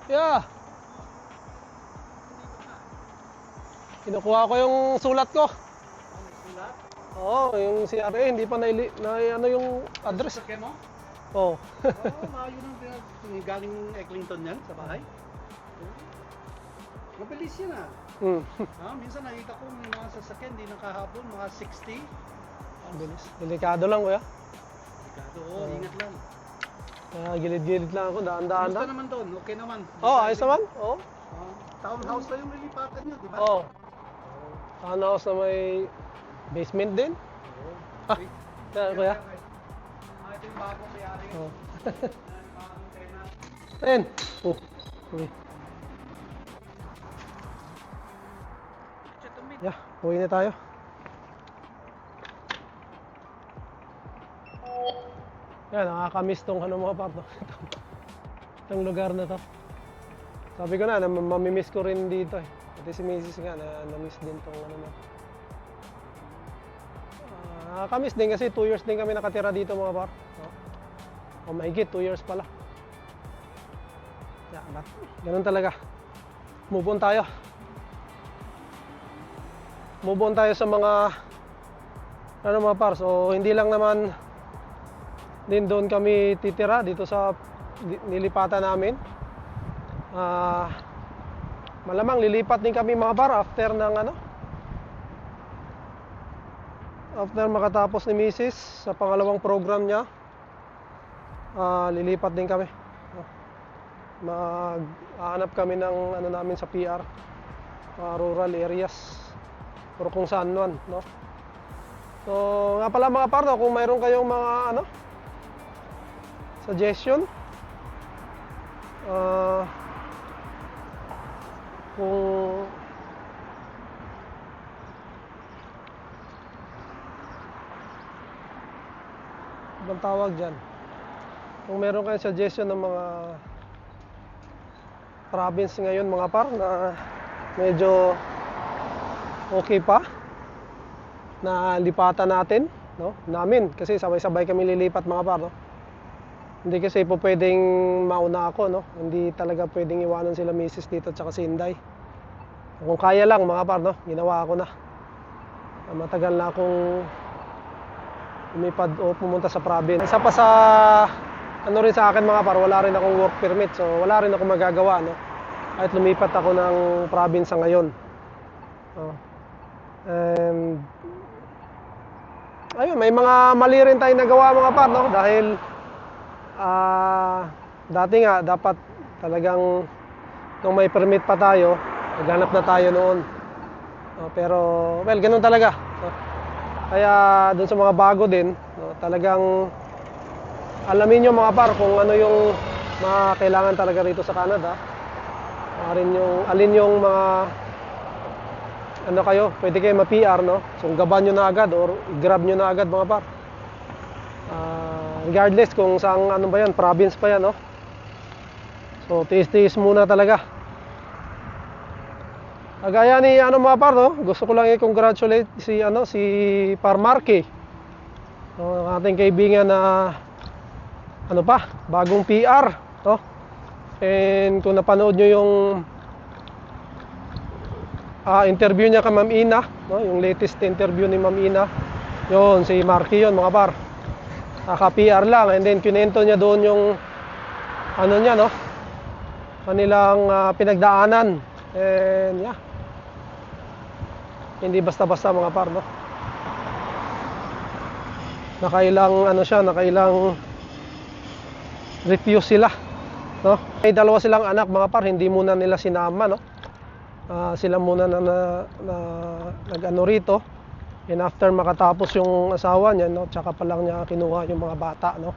Yeah. Kinukuha ko yung sulat ko. Sulat? Oo, yung CRA, hindi pa ano yung address. Sa mo? Oo. Maayo nang galing Eglinton yan sa bahay. Mabilis yan ah. Minsan nakita ko may mga sasakyan, hindi nakahapon, mga 60. Bilis. Delikado lang kuya. Delikado, ingat lang. Kaya gilid-gilid lang ako, daan-daan Kamusta lang. naman doon? Okay naman? Ayos naman. Oo. Townhouse lang yung lilipatan nyo, di ba? Oo. Townhouse na may basement din. Okay. Kaya kuya. Ito yung bago mayari. Oo. Bagong tenant. Ayun. Uy. Yeah, uwi na tayo. Yan, nakakamiss tong mga parto. Itong lugar na to. Sabi ko na, mamimiss ko rin dito eh. Pati si Mrs. nga, na-miss din tong na. Nakakamiss din kasi 2 years din kami nakatira dito mga par. O mahigit, 2 years pala. Yeah, ganun talaga. Move on tayo. Move on tayo sa mga mga par. So hindi lang naman din doon kami titira dito sa nilipatan namin. Malamang lilipat din kami mga par after ng after makatapos ni Mrs. sa pangalawang program niya. Lilipat din kami. Maghahanap kami ng namin sa PR, rural areas, pero kung saan man, no? So nga pala mga par, kung mayroon kayong mga suggestion, kung ibang tawag dyan, kung meron kayong suggestion ng mga province ngayon mga par na medyo okay pa na lipatan natin, no? Namin kasi sabay-sabay kami lilipat mga par, no? Hindi kasi po pwedeng mauna ako, no? Hindi talaga pwedeng iwanan sila Mrs. dito at saka si Inday. Kung kaya lang mga par, no? Ginawa ko na. Matagal na akong lumipad o pumunta sa province. Isa pa sa rin sa akin mga par, wala rin akong work permit, so wala rin akong magagawa, no? Kahit lumipat ako ng province ngayon. And ayun, may mga mali rin tayong nagawa mga par, no? Dahil dati nga dapat talagang nung may permit pa tayo, naghanap na tayo noon. Pero well, ganun talaga, no? Kaya doon sa mga bago din, no, talagang alamin nyo mga par kung ano yung mga kailangan talaga rito sa Canada. Alin yung mga kayo, pwede kayo ma-PR, no? Sunggaban nyo na agad or grab nyo na agad mga par. Regardless kung saan ba yan, province pa yan, no? So tiis-tiis muna talaga. Gaya ni mga par, no? Gusto ko lang i-congratulate si Par Marky, no, ang ating kaibigan na bagong PR, no? And kung napanood nyo yung interview niya kay Ma'am Ina, no? Yung latest interview ni Ma'am Ina, yun, si Marky yun mga par. Naka-PR lang, and then kinento niya doon yung niya, no? Kanilang pinagdaanan. And yeah, hindi basta-basta mga par, no? Nakailang refuse sila, no? May dalawa silang anak mga par, hindi muna nila sinama, no? Sila muna na nag-ano rito. And after makatapos yung asawa niya, no, tsaka pa lang niya kinuha yung mga bata, no?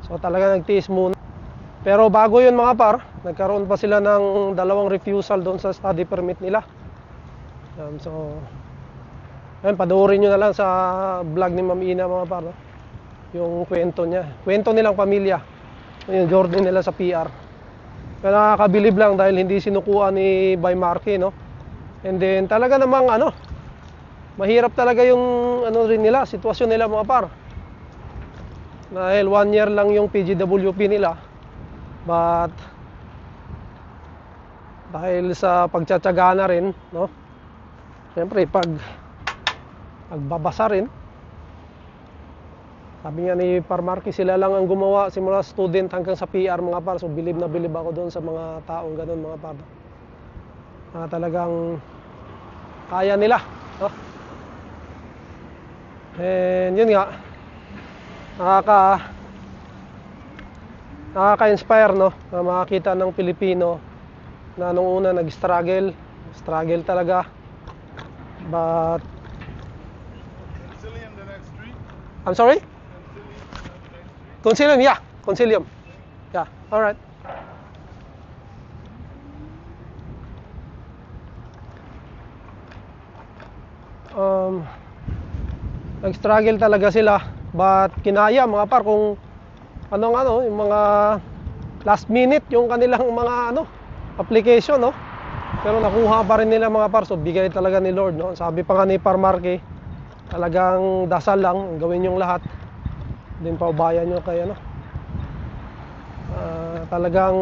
So talaga nagtiis muna. Pero bago yun mga par, nagkaroon pa sila ng 2 refusal doon sa study permit nila. So ayun, panoorin nyo na lang sa vlog ni Ma'am Ina mga par, no? Yung kwento niya, kwento nilang pamilya, yung journey nila sa PR. Pero nakakabilib lang dahil hindi sinukuan ni By Marky, no? And then talaga namang mahirap talaga yung rin nila, sitwasyon nila mga par. Dahil 1 year lang yung PGWP nila. But Dahil sa pagtsatsaga na rin, no? Siyempre, pagbabasa rin. Sabi nga ni Parmarky, sila lang ang gumawa simula student hanggang sa PR mga par. So bilib na bilib ako doon sa mga taong ganun mga par. Talagang kaya nila, no? And yun nga, nakaka-inspire, no? Na makakita ng Pilipino na nung una struggle talaga. But Concilium, the next street. I'm sorry? Concilium, the next street. Concilium, yeah. Concilium. Yeah, alright. Nag-struggle talaga sila. But kinaya mga par kung yung mga last minute yung kanilang mga application, no? Pero nakuha pa rin nila mga par. So bigay talaga ni Lord, no? Sabi pa nga ni Parmarky, talagang dasal lang, gawin yung lahat. Din paubayan nyo kay talagang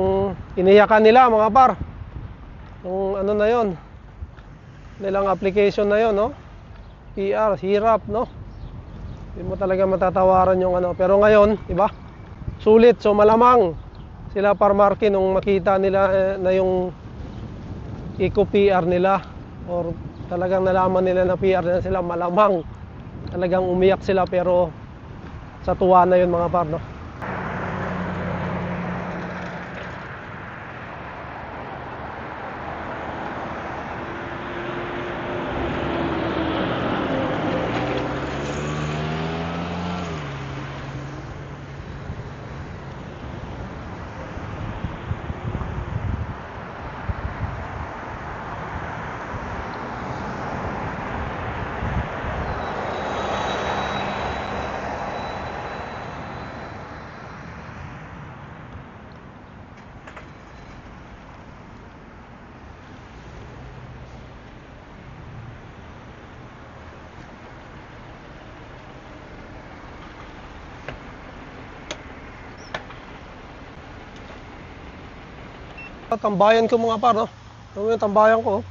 iniyakan nila mga par. Yung na yon, nilang application na yon, no? PR, hirap, no? Hindi mo talaga matatawaran yung Pero ngayon, diba? Sulit, so malamang sila Parmarky nung makita nila na yung eco-PR nila, or talagang nalaman nila na PR na sila, malamang talagang umiyak sila, pero sa tuwa na yun mga par, no? Tambayan ko mga par, no? Yung tambayan ko,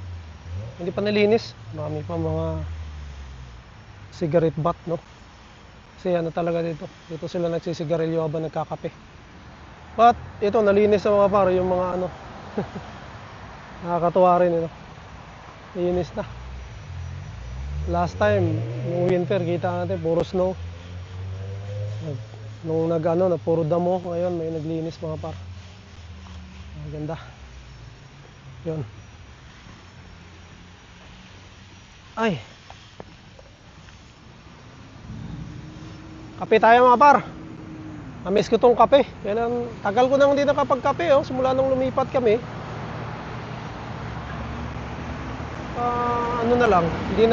hindi pa nalinis. Marami pa mga cigarette butt, no? Kasi talaga dito. Dito sila nagsisigarilyo habang nagkakape. But ito, nalinis na mga par, yung mga nakakatuwa rin, no? Linis na. Last time, nung winter, kita natin, puro snow. Nung na puro damo, ngayon may naglinis mga par. Maganda. Yun. Ay. Kape tayo mga par. Namiss ko tong kape. Yan, tagal ko nang hindi nakapagkape, oh. Simula nung lumipat kami. Na lang. Hindi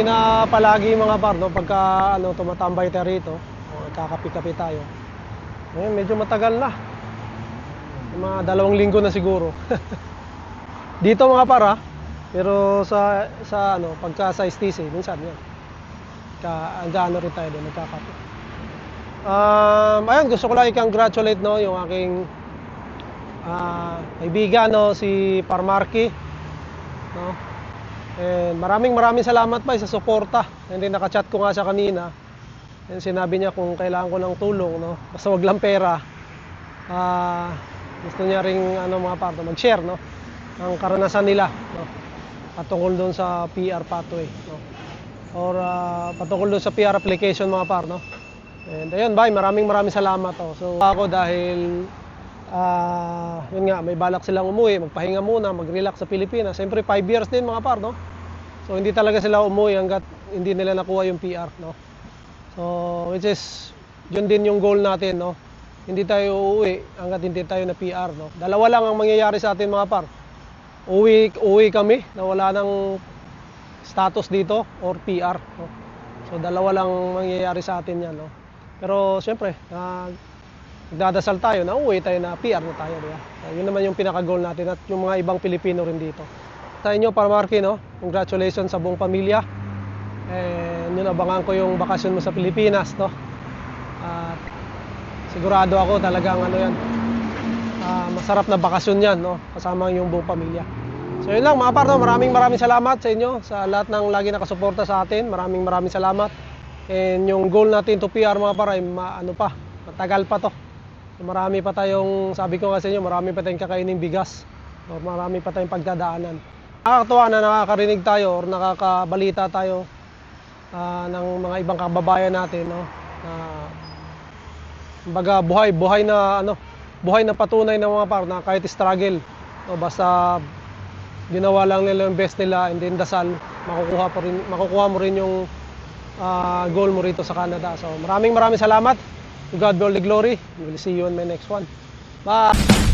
na palagi mga par, no? Pagka tumatambay tayo rito, kakape-kape tayo. Ngayon, medyo matagal na. Mga 2 linggo na siguro. Dito mga para, pero sa pagka sa STC minsan yan. Gaano rin tayo doon nagkakape. Ayun, gusto ko lang i-congratulate, no, yung aking kaibigan, no, si Parmarky, no. And maraming salamat pa sa suporta. Hindi naka-chat ko nga siya kanina. And sinabi niya kung kailangan ko ng tulong, no, basta wag lang pera. Gusto niya ring mga par, mag-share, no, ang karanasan nila, no, patungkol doon sa PR pathway, no, or patungkol doon sa PR application mga par, no. And ayun, bye, maraming salamat, oh. So ako dahil yun nga, may balak silang umuwi, magpahinga muna, mag-relax sa Pilipinas. Siyempre 5 years din mga par, no. So hindi talaga sila umuwi hanggat hindi nila nakuha yung PR, no. So which is yun din yung goal natin, no. Hindi tayo uuwi hanggat hindi tayo na PR, no? Dalawa lang ang mangyayari sa atin mga par. Uwi kami na wala ng status dito or PR, no? So dalawa lang mangyayari sa atin yan, no? Pero siyempre, nagdadasal tayo na uwi tayo na PR na tayo, diba? So, yun naman yung pinaka-goal natin at yung mga ibang Pilipino rin dito. Sa inyo, Parmarky, no? Congratulations sa buong pamilya. And yun, abangan ko yung bakasyon mo sa Pilipinas, no? At sigurado ako talagang yan, masarap na bakasyon yan, no? Kasama yung buong pamilya. So yun lang mga par, no? Maraming salamat sa inyo, sa lahat ng lagi nakasuporta sa atin. Maraming salamat. And yung goal natin to PR mga par ay matagal pa to. So, marami pa tayong, sabi ko nga sa inyo, marami pa tayong kakaining bigas. O marami pa tayong pagdadaanan. Nakakatuwa na nakakarinig tayo or nakakabalita tayo ng mga ibang kababayan natin, no? Kumbaga buhay na patunay ng mga par na kahit struggle, no? Basta ginawa lang nila yung best nila and then dasal, makukuha mo rin yung goal mo rito sa Canada. So maraming salamat. To God be all the glory. We'll see you on my next one. Bye!